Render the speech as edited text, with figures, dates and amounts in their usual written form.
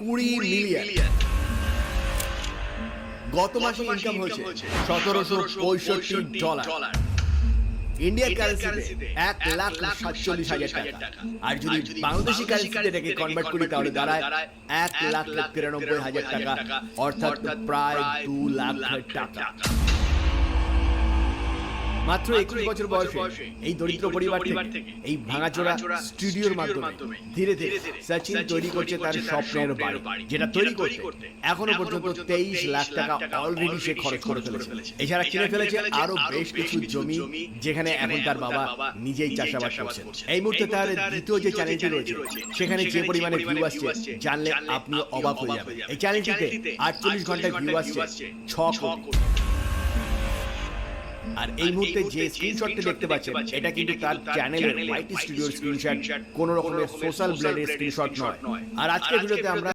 20 million. গত মাসে income হয়েছে $1765। ইন্ডিয়ান কারেন্সিতে 1,47,000 টাকা। আর যদি বাংলাদেশি কারেন্সিতে এটাকে কনভার্ট করি তাহলে দাঁড়ায় 1,93,000 টাকা, অর্থাৎ প্রায় 2 লাখ টাকা। মাত্র 21 বছর বয়সে এই দরিদ্র পরিবার থেকে এই ভাঙাচোরা স্টুডিওর মাধ্যমে ধীরে ধীরে সচিন তৈরি করছে তার স্বপ্নের বাড়ি, যেটা তৈরি করতে এখনো পর্যন্ত 23 লাখ টাকা অলরেডি সে খরচ করে ফেলেছে। এছাড়া কিনে ফেলেছে আরো বেশ কিছু জমি, যেখানে এখন তার বাবা নিজেই চাষাবাদ করছেন। এই মুহূর্তে তার দ্বিতীয় যে চ্যানেলটি রয়েছে সেখানে যে পরিমাণে ভিউ আসছে জানলে আপনি অবাক হয়ে যাবেন। এই চ্যানেলটিতে 48 ঘন্টায় ভিউ আসছে 6 কোটি। আর এই মুহূর্তে যে স্ক্রিনশটটি দেখতে পাচ্ছেন এটা কিন্তু তার চ্যানেলের ওয়াইটি স্টুডিওর স্ক্রিনশট, কোন রকমের সোশ্যাল ব্লেডের স্ক্রিনশট নয়। আর আজকের ভিডিওতে আমরা